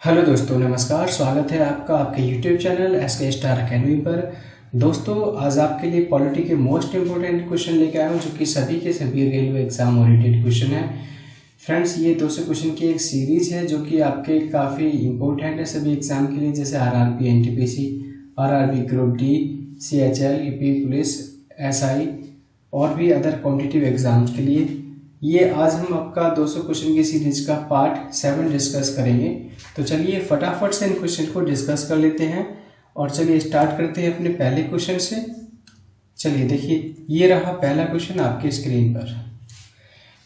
Hello दोस्तों, नमस्कार। स्वागत है आपका आपके YouTube channel SK star academy पर। दोस्तों, आज आपके लिए पॉलिटी के मोस्ट इम्पोर्टेंट क्वेश्चन लेके आया हूँ, जो कि सभी के सभी रेलवे एग्जाम ओरिएंटेड क्वेश्चन है। फ्रेंड्स, ये 200 क्वेश्चन की एक सीरीज है जो कि आपके काफ़ी इम्पोर्टेंट है सभी एग्जाम के लिए, जैसे RRB NTPC, RRB group D, CHL, UP police, SI और भी अदर कॉम्पिटिटिव एग्जाम्स के लिए। ये आज हम आपका 200 क्वेश्चन की सीरीज का पार्ट 7 डिस्कस करेंगे। तो चलिए फटाफट से इन क्वेश्चन को डिस्कस कर लेते हैं और चलिए स्टार्ट करते हैं अपने पहले क्वेश्चन से। चलिए देखिए, ये रहा पहला क्वेश्चन आपके स्क्रीन पर।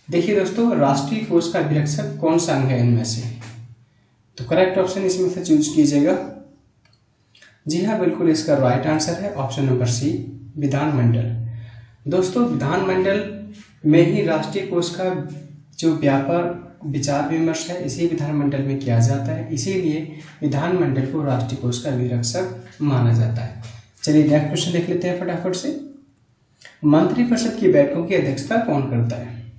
देखिए दोस्तों, राष्ट्रीय कोष का अभिरक्षक कौन सा अंग है इनमें से? तो करेक्ट ऑप्शन इसमें से चूज कीजिएगा। जी हाँ, बिल्कुल इसका राइट आंसर है ऑप्शन नंबर C, विधानमंडल। दोस्तों, विधानमंडल में ही राष्ट्रीय कोष का जो व्यापक विचार विमर्श है इसी विधानमंडल में किया जाता है, इसीलिए विधानमंडल को राष्ट्रीय कोष का अभिरक्षक माना जाता है। चलिए नेक्स्ट क्वेश्चन देख लेते हैं फटाफट से। मंत्रिपरिषद की बैठकों की अध्यक्षता कौन करता है?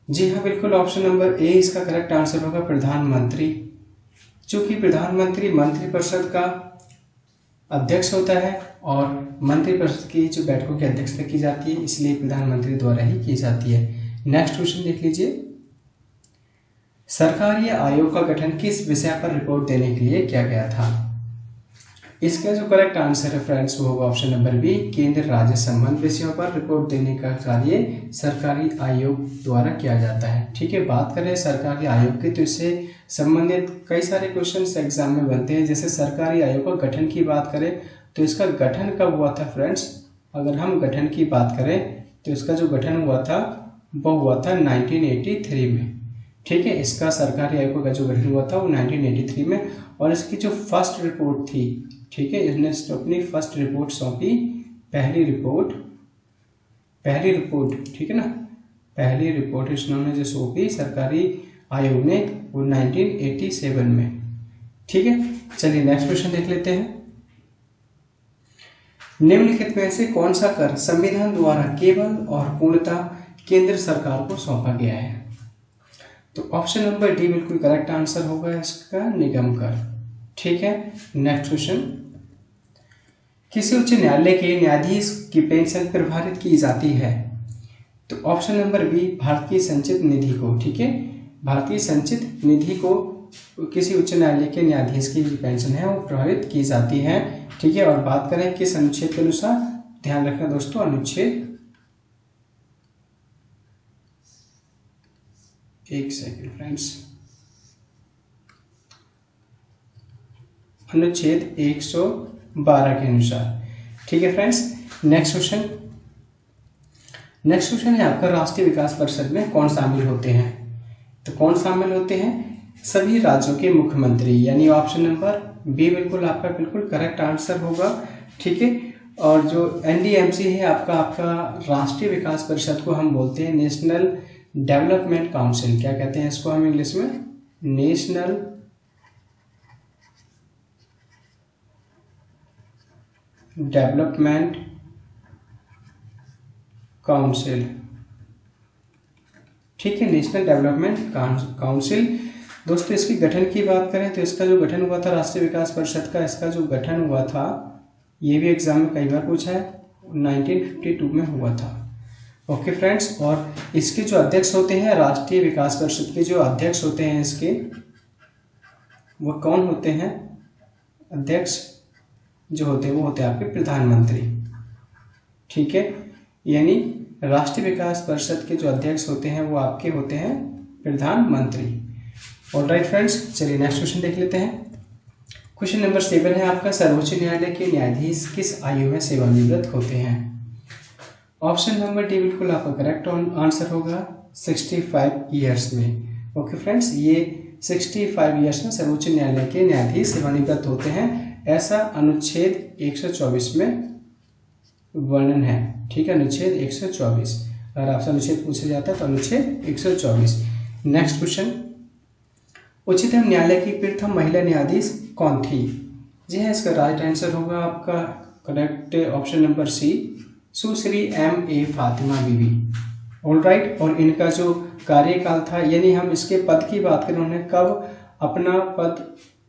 जी हाँ, बिल्कुल ऑप्शन नंबर A इसका करेक्ट आंसर होगा, प्रधानमंत्री। चूंकि प्रधानमंत्री मंत्रिपरिषद का अध्यक्ष होता है और मंत्रिपरिषद की जो बैठकों की अध्यक्षता की जाती है, इसलिए प्रधानमंत्री द्वारा ही की जाती है। नेक्स्ट क्वेश्चन देख लीजिए। सरकारी आयोग का गठन किस विषय पर रिपोर्ट देने के लिए किया गया था? इसका जो करेक्ट आंसर है फ्रेंड्स वो होगा ऑप्शन नंबर B, केंद्र राज्य संबंध विषयों पर रिपोर्ट देने का कार्य सरकारी आयोग द्वारा किया जाता है। ठीक है, बात करें सरकारी आयोग की तो इससे संबंधित कई सारे क्वेश्चंस एग्जाम में बनते हैं। जैसे सरकारी आयोग का गठन की बात करें तो इसका गठन कब हुआ था फ्रेंड्स? अगर हम गठन की बात करें तो इसका जो गठन हुआ था वो हुआ था 1983 में। ठीक है, इसका सरकारी आयोग का जो गठन हुआ था वो 1983 में, और इसकी जो फर्स्ट रिपोर्ट थी, ठीक है, इसने अपनी फर्स्ट रिपोर्ट सौंपी, पहली रिपोर्ट, ठीक है ना, पहली रिपोर्ट इन्होंने जो सौंपी सरकारी आयोग ने वो 1987 में। ठीक है, चलिए नेक्स्ट क्वेश्चन देख लेते हैं। निम्नलिखित में से कौन सा कर संविधान द्वारा केवल और पूर्णतः केंद्र सरकार को सौंपा गया है? तो ऑप्शन नंबर D बिल्कुल करेक्ट आंसर होगा इसका, निगम कर। ठीक है, नेक्स्ट क्वेश्चन। किसी उच्च न्यायालय के न्यायाधीश की पेंशन प्रभावित की जाती है? तो ऑप्शन नंबर B, भारतीय संचित निधि को। ठीक है, भारतीय संचित निधि को किसी उच्च न्यायालय के न्यायाधीश की पेंशन है वो प्रभावित की जाती है। ठीक है, और बात करें किस अनुच्छेद के अनुसार, ध्यान रखना दोस्तों, अनुच्छेद, एक सेकंड फ्रेंड्स, अनुच्छेद 112 के अनुसार। ठीक है फ्रेंड्स, नेक्स्ट क्वेश्चन है आपका, राष्ट्रीय विकास परिषद में कौन शामिल होते हैं? तो कौन शामिल होते हैं? सभी राज्यों के मुख्यमंत्री, यानी ऑप्शन नंबर B बिल्कुल आपका बिल्कुल करेक्ट आंसर होगा। ठीक है, और जो NDMC है आपका राष्ट्रीय विकास परिषद को हम बोलते हैं नेशनल डेवलपमेंट काउंसिल। क्या कहते हैं इसको हम इंग्लिश में? National development council. ठीक है, नेशनल डेवलपमेंट काउंसिल। दोस्तों, इसकी गठन की बात करें तो इसका जो गठन हुआ था राष्ट्रीय विकास परिषद का, इसका जो गठन हुआ था ये भी एग्जाम में कई बार पूछा है, 1952 में हुआ था। ओके फ्रेंड्स, और इसके जो अध्यक्ष होते हैं, राष्ट्रीय विकास परिषद के जो अध्यक्ष होते हैं इसके, वो कौन होते हैं? अध्यक्ष जो होते हैं वो होते हैं आपके प्रधानमंत्री। ठीक है, यानी राष्ट्रीय विकास परिषद के जो अध्यक्ष होते हैं वो आपके होते हैं प्रधानमंत्री। ऑलराइट फ्रेंड्स, चलिए नेक्स्ट क्वेश्चन देख लेते हैं। क्वेश्चन नंबर 7 है आपका, सर्वोच्च न्यायालय के न्यायाधीश किस आयु में सेवानिवृत्त होते हैं? ऑप्शन नंबर D बिल्कुल आपका करेक्ट आंसर होगा, 65 ईयर्स में। ओके फ्रेंड्स, ये 65 ईयर्स में सर्वोच्च न्यायालय के न्यायाधीश सेवानिवृत्त होते हैं, ऐसा अनुच्छेद 124 में वर्णन है। ठीक है, अनुच्छेद 124, अगर आपसे अनुच्छेद पूछा जाता है तो अनुच्छेद 124। नेक्स्ट क्वेश्चन, उच्चतम न्यायालय की प्रथम महिला न्यायाधीश कौन थी? जी हाँ, इसका राइट आंसर होगा आपका करेक्ट ऑप्शन नंबर C, सुश्री M.A. फातिमा बीबी। ऑलराइट, और इनका जो कार्यकाल था, यानी हम इसके पद की बात करें, उन्होंने कब अपना पद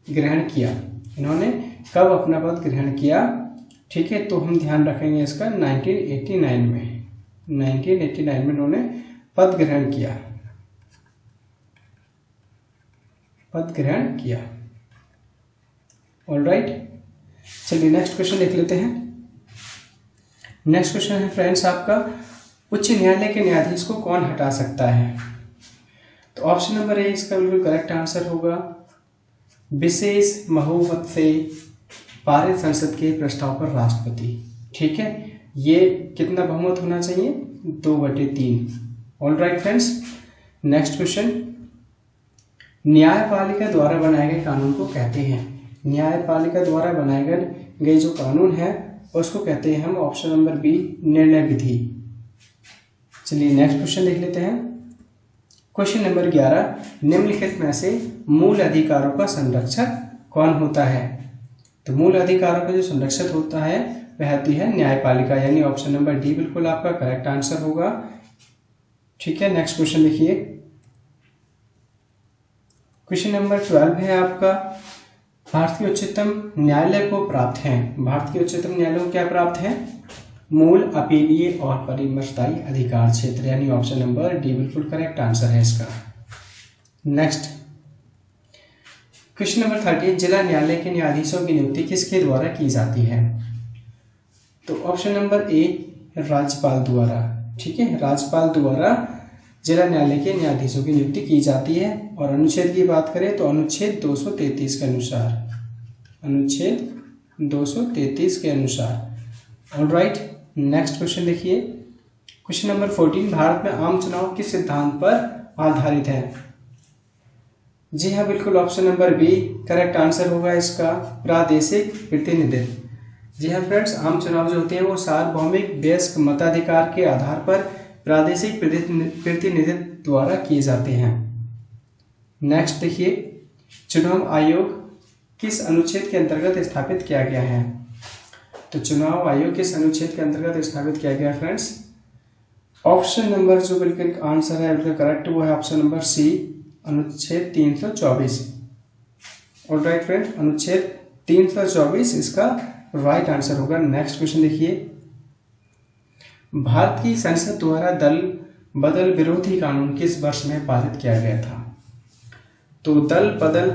ग्रहण किया, इन्होंने कब अपना पद ग्रहण किया, ठीक है। तो हम ध्यान रखेंगे इसका 1989 में, 1989 में इन्होंने पद ग्रहण किया, पद ग्रहण किया। ऑलराइट, चलिए नेक्स्ट क्वेश्चन देख लेते हैं। नेक्स्ट क्वेश्चन है फ्रेंड्स आपका, उच्च न्यायालय के न्यायाधीश को कौन हटा सकता है? तो ऑप्शन नंबर ए इसका बिल्कुल करेक्ट आंसर होगा, विशेष बहुमत से पारित संसद के प्रस्ताव पर राष्ट्रपति, ठीक है। ये कितना बहुमत होना चाहिए? 2/3। ऑलराइट फ्रेंड्स, नेक्स्ट क्वेश्चन, न्यायपालिका द्वारा बनाए गए कानून को कहते हैं? न्यायपालिका द्वारा बनाए गए जो कानून है उसको कहते हैं हम, ऑप्शन नंबर बी, निर्णय विधि। चलिए नेक्स्ट क्वेश्चन देख लेते हैं। क्वेश्चन नंबर 11, निम्नलिखित में से मूल अधिकारों का संरक्षक कौन होता है? तो मूल अधिकारों का जो संरक्षक होता है वह होती है न्यायपालिका, यानी ऑप्शन नंबर डी बिल्कुल आपका करेक्ट आंसर होगा, ठीक है। नेक्स्ट क्वेश्चन देखिए, क्वेश्चन नंबर 12 है आपका, भारतीय उच्चतम न्यायालय को प्राप्त है, भारतीय उच्चतम न्यायालय को क्या प्राप्त है? मूल, अपीलीय और परामर्शदायी अधिकार क्षेत्र, यानी ऑप्शन नंबर डी बिल्कुल करेक्ट आंसर है इसका। नेक्स्ट क्वेश्चन नंबर 13, जिला न्यायालय के न्यायाधीशों की नियुक्ति किसके द्वारा की जाती है? तो ऑप्शन नंबर ए, राज्यपाल द्वारा, ठीक है। राज्यपाल द्वारा जिला न्यायालय के न्यायाधीशों की नियुक्ति की जाती है। और अनुच्छेद की बात करें तो अनुच्छेद 233 के अनुसार, अनुच्छेद 233 के अनुसार। ऑलराइट, नेक्स्ट क्वेश्चन देखिए, क्वेश्चन नंबर 14, भारत में आम चुनाव किस सिद्धांत पर आधारित है? जी हाँ, बिल्कुल option number B correct answer होगा इसका, प्रादेशिक प्रतिनिधित्व। जी हाँ फ्रेंड्स, आम चुनाव जो होते हैं वो सार्वभौमिक वयस्क मताधिकार के आधार पर प्रादेशिक प्रतिनिधित्व द्वारा किए जाते हैं। नेक्स्ट देखिए, चुनाव आयोग किस अनुच्छेद के अंतर्गत स्थापित किया गया है? तो चुनाव आयोग किस अनुच्छेद के अंतर्गत स्थापित किया गया फ्रेंड्स? ऑप्शन नंबर जो बिल्कुल आंसर है बिल्कुल करेक्ट वो है ऑप्शन नंबर सी, अनुच्छेद 324। ऑलराइट फ्रेंड, अनुच्छेद 324 इसका राइट आंसर होगा। नेक्स्ट क्वेश्चन देखिए, भारत की संसद द्वारा दल बदल विरोधी कानून किस वर्ष में पारित किया गया था? तो दल बदल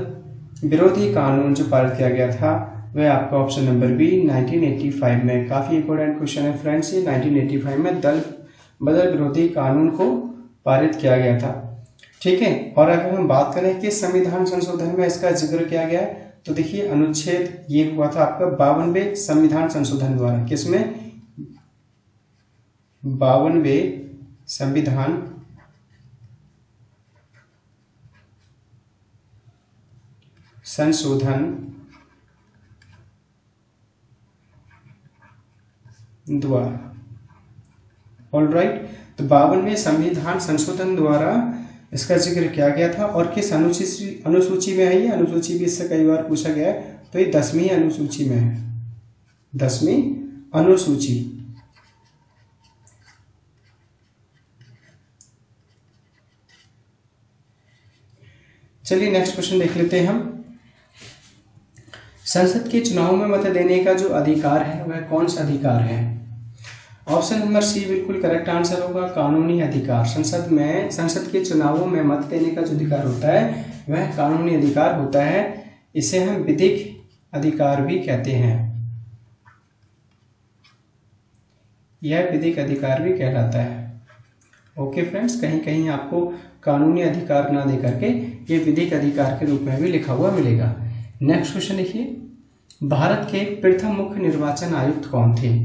विरोधी कानून जो पारित किया गया था वह आपका ऑप्शन नंबर बी 1985 में। काफी इंपॉर्टेंट क्वेश्चन है फ्रेंड्स ये, 1985 में दल बदल विरोधी कानून को पारित किया गया था, ठीक है। और अगर हम बात करें कि संविधान संशोधन में इसका जिक्र किया गया है तो देखिए अनुच्छेद ये हुआ था आपका 52वें संविधान संशोधन द्वारा, किसमें? 52वें संविधान संशोधन द्वारा। ऑलराइट, तो 52वें संविधान संशोधन द्वारा इसका जिक्र किया गया था। और किस अनुसूची में है ये? अनुसूची भी इससे कई बार पूछा गया है, तो ये 10वीं अनुसूची में है, 10वीं अनुसूची। चलिए नेक्स्ट क्वेश्चन देख लेते हैं हम। संसद के चुनाव में मत देने का जो अधिकार है वह कौन सा अधिकार है? ऑप्शन नंबर सी बिल्कुल करेक्ट आंसर होगा, कानूनी अधिकार। संसद के चुनावों में मत देने का जो अधिकार होता है वह कानूनी अधिकार होता है, इसे हम विधिक अधिकार भी कहते हैं, यह विधिक अधिकार भी कहलाता है। ओके फ्रेंड्स, कहीं कहीं आपको कानूनी अधिकार ना दे करके ये विधिक अधिकार के रूप में भी लिखा हुआ मिलेगा। नेक्स्ट क्वेश्चन देखिए, भारत के प्रथम मुख्य निर्वाचन आयुक्त कौन थे?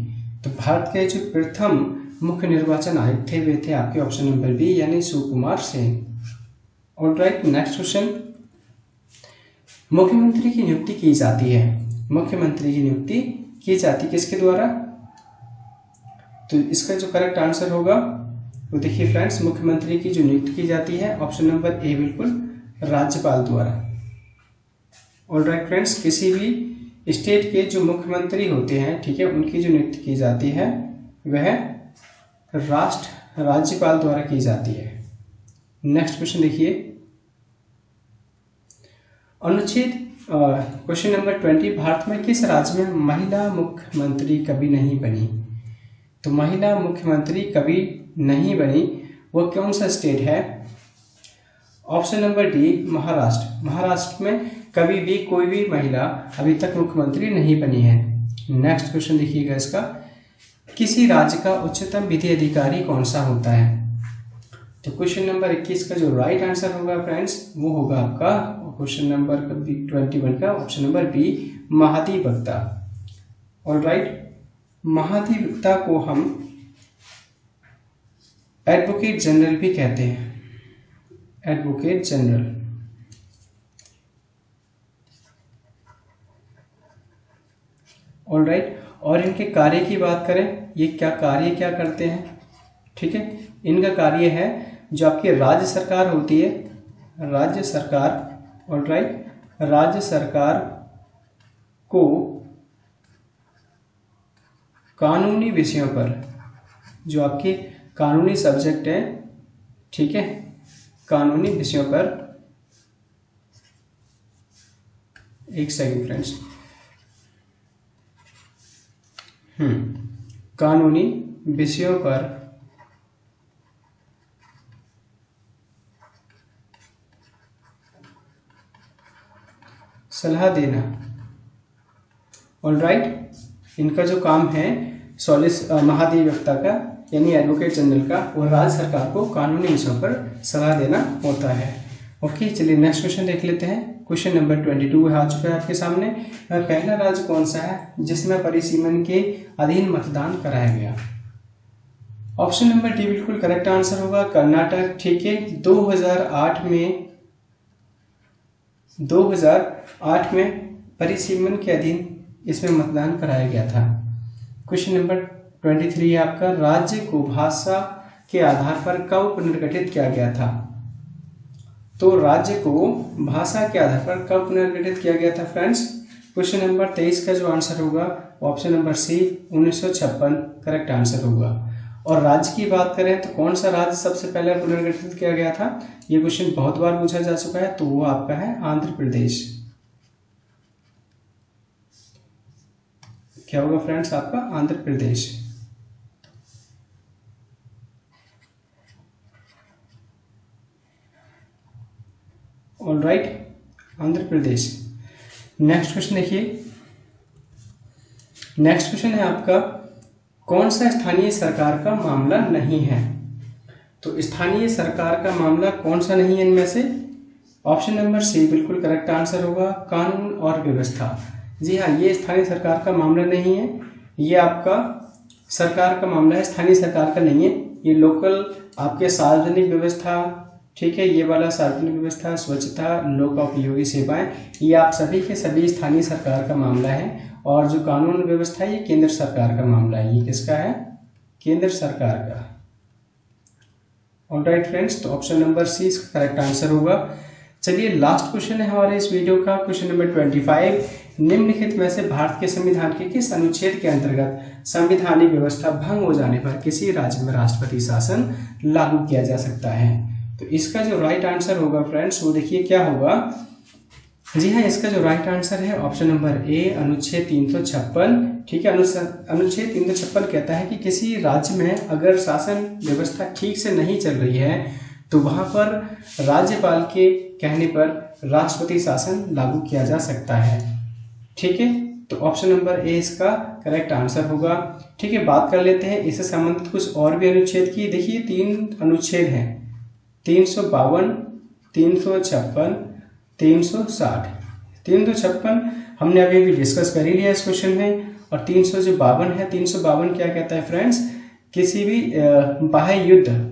तो भारत के जो प्रथम मुख्य निर्वाचन आयुक्त थे वे थे आपके ऑप्शन नंबर बी यानी Sukumar Sen. Alright, next question, मुख्यमंत्री की नियुक्ति की जाती है, मुख्यमंत्री की नियुक्ति की जाती किसके द्वारा? तो इसका जो करेक्ट आंसर होगा वो देखिए फ्रेंड्स, मुख्यमंत्री की जो नियुक्ति की जाती है ऑप्शन नंबर ए बिल्कुल राज्यपाल द्वारा। ऑलराइट फ्रेंड्स, किसी भी स्टेट के जो मुख्यमंत्री होते हैं, ठीक है, उनकी जो नियुक्ति की जाती है वह राज्यपाल द्वारा की जाती है। नेक्स्ट क्वेश्चन देखिए, अनुच्छेद क्वेश्चन नंबर 20, भारत में किस राज्य में महिला मुख्यमंत्री कभी नहीं बनी? तो महिला मुख्यमंत्री कभी नहीं बनी, वो कौन सा स्टेट है? Option number D, Maharashtra. Maharashtra में कभी भी कोई भी महिला अभी तक मुख्यमंत्री नहीं बनी है। नेक्स्ट क्वेश्चन देखिएगा इसका, किसी राज्य का उच्चतम विधि अधिकारी कौन सा होता है? तो क्वेश्चन नंबर 21 का जो राइट आंसर होगा फ्रेंड्स, वो होगा आपका क्वेश्चन नंबर 21 का ऑप्शन नंबर बी, महाधिवक्ता। ऑलराइट, महाधिवक्ता को हम एडवोकेट जनरल भी कहते हैं, एडवोकेट जनरल। ऑलराइट, और इनके कार्य की बात करें, ये कार्य क्या करते हैं? ठीक है, इनका कार्य है जो आपकी राज्य सरकार होती है, राज्य सरकार, ऑलराइट, राज्य सरकार को कानूनी विषयों पर, जो आपके कानूनी सब्जेक्ट है, ठीक है, कानूनी विषयों पर, एक सेकंड फ्रेंड्स, कानूनी विषयों पर सलाह देना। ऑलराइट, इनका जो काम है महाधिवक्ता का यानी एडवोकेट जनरल का, वो राज्य सरकार को कानूनी विषयों पर सलाह देना होता है। ओके, चलिए नेक्स्ट क्वेश्चन देख लेते हैं। क्वेश्चन नंबर 22 आ चुका है आपके सामने। पहला राज्य कौन सा है जिसमें परिसीमन के अधीन मतदान कराया गया? ऑप्शन नंबर डी बिल्कुल करेक्ट आंसर होगा, कर्नाटक। ठीक है, 2008 में परिसीमन के अधीन इसमें मतदान कराया गया था। क्वेश्चन नंबर 23 है आपका, राज्य को भाषा के आधार पर कब पुनर्गठित किया गया था? तो राज्य को भाषा के आधार पर कब पुनर्गठित किया गया था फ्रेंड्स? क्वेश्चन नंबर 23 का जो आंसर होगा option number C, 1956 correct answer होगा। और राज्य की बात करें तो कौन सा राज्य सबसे पहले पुनर्गठित किया गया था? ये क्वेश्चन बहुत बार पूछा जा चुका है, तो वो आपका है आंध्र प्रदेश। क्या होगा फ्रेंड्स आपका? Andhra Pradesh. Alright, Andhra Pradesh. Next question देखिए, नेक्स्ट क्वेश्चन है आपका, कौन सा स्थानीय सरकार का मामला नहीं है? तो स्थानीय सरकार का मामला कौन सा नहीं है इनमें से? ऑप्शन नंबर सी बिल्कुल करेक्ट आंसर होगा, कानून और व्यवस्था। जी हाँ, ये स्थानीय सरकार का मामला नहीं है, ये आपका सरकार का मामला है, स्थानीय सरकार का नहीं है। ये लोकल आपके सार्वजनिक व्यवस्था, ठीक है, ये वाला सार्वजनिक व्यवस्था, स्वच्छता, लोक उपयोगी सेवाएं, ये आप सभी के सभी स्थानीय सरकार का मामला है। और जो कानून व्यवस्था है ये केंद्र सरकार का मामला है। ये किसका है? केंद्र सरकार का। ऑलराइट फ्रेंड्स, तो ऑप्शन नंबर सी इसका करेक्ट आंसर होगा। चलिए लास्ट क्वेश्चन है हमारे इस वीडियो का, क्वेश्चन नंबर 25, निम्नलिखित में से भारत के संविधान के किस अनुच्छेद के अंतर्गत संवैधानिक व्यवस्था भंग हो जाने पर किसी राज्य में राष्ट्रपति शासन लागू किया जा सकता है? तो इसका जो राइट आंसर होगा फ्रेंड्स, वो देखिए क्या होगा। जी हाँ, इसका जो राइट आंसर है ऑप्शन नंबर ए, अनुच्छेद 356। ठीक है, अनुच्छेद 356 कहता है कि किसी राज्य में अगर शासन व्यवस्था ठीक से नहीं चल रही है तो वहां पर राज्यपाल के कहने पर राष्ट्रपति शासन लागू किया जा सकता है। ठीक है, तो ऑप्शन नंबर ए इसका करेक्ट आंसर होगा। ठीक है, बात कर लेते हैं इससे संबंधित कुछ और भी अनुच्छेद की। देखिए 3 अनुच्छेद हैं, 352, 356, 360। 356 हमने अभी भी डिस्कस कर ही लिया इस क्वेश्चन में। और 352 है, 352 क्या कहता है फ्रेंड्स? किसी भी बाह्य युद्ध,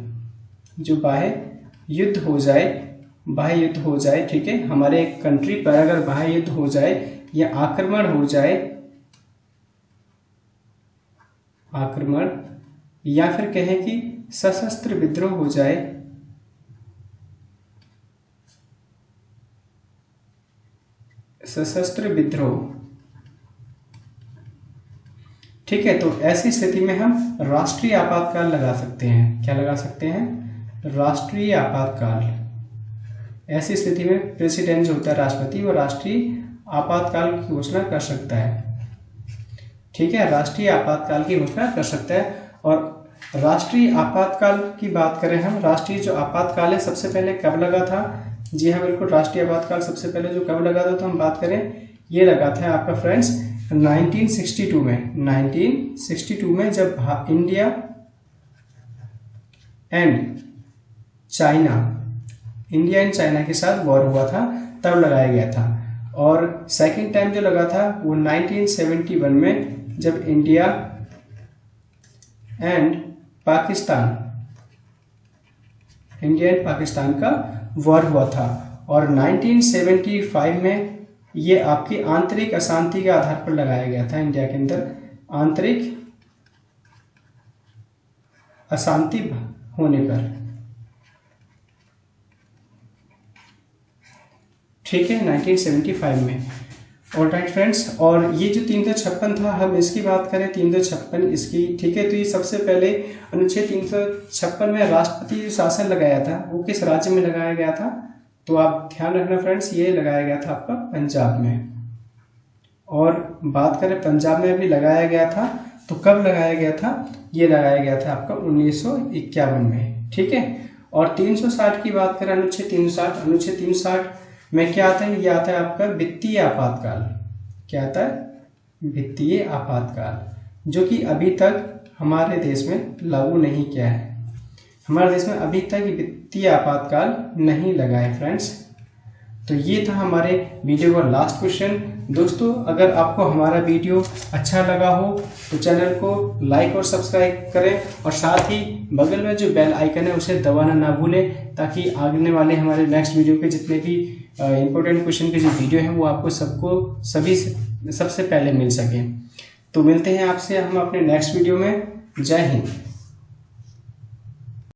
जो बाह्य युद्ध हो जाए, ठीक है, हमारे कंट्री पर अगर बाह्य युद्ध हो जाए या आक्रमण हो जाए, या फिर कहें कि सशस्त्र विद्रोह हो जाए, सशस्त्र विद्रोह, ठीक है, तो ऐसी स्थिति में हम राष्ट्रीय आपातकाल लगा सकते हैं। क्या लगा सकते हैं? राष्ट्रीय आपातकाल। ऐसी स्थिति में प्रेसिडेंट जो होता है राष्ट्रपति, वो राष्ट्रीय आपातकाल की घोषणा कर सकता है। ठीक है, राष्ट्रीय आपातकाल की घोषणा कर सकता है। और राष्ट्रीय आपातकाल की बात करें हम, राष्ट्रीय जो आपातकाल है सबसे पहले कब लगा था? जी हाँ बिल्कुल, राष्ट्रीय आपातकाल सबसे पहले जो कब लगा था, तो हम बात करें ये लगा था आपका फ्रेंड्स 1962 में। 1962 में जब इंडिया एंड चाइना के साथ वॉर हुआ था, तब लगाया गया था। और सेकंड टाइम जो लगा था वो 1971 में, जब इंडिया एंड पाकिस्तान का वॉर हुआ था। और 1975 में ये आपकी आंतरिक अशांति के आधार पर लगाया गया था। इंडिया के अंदर आंतरिक अशांति होने पर। ठीक है, 1975 में। ऑलराइट फ्रेंड्स, और ये जो 356 था, हम इसकी बात करें 356 इसकी, ठीक है, तो ये सबसे पहले अनुच्छेद 356 में राष्ट्रपति शासन लगाया था, वो किस राज्य में लगाया गया था? तो आप ध्यान रखना फ्रेंड्स, ये लगाया गया था आपका पंजाब में। और बात करें पंजाब में भी लगाया गया था, तो कब लगाया गया था? ये लगाया गया था आपका 1951 में। ठीक है, और 360 की बात करें, अनुच्छेद 360 में क्या आता है? ये आता है आपका वित्तीय आपातकाल। क्या आता है? वित्तीय आपातकाल, जो कि अभी तक हमारे देश में लागू नहीं किया है। हमारे देश में अभी तक वित्तीय आपातकाल नहीं लगा है फ्रेंड्स। तो ये था हमारे वीडियो का लास्ट क्वेश्चन। दोस्तों, अगर आपको हमारा वीडियो अच्छा लगा हो तो चैनल को लाइक और सब्सक्राइब करें, और साथ ही बगल में जो बेल आइकन है उसे दबाना ना भूलें, ताकि आने वाले हमारे नेक्स्ट वीडियो के जितने भी इंपॉर्टेंट क्वेश्चन के जो वीडियो हैं वो आपको सबसे पहले मिल सके। तो मिलते हैं आपसे हम अपने नेक्स्ट वीडियो में। जय हिंद।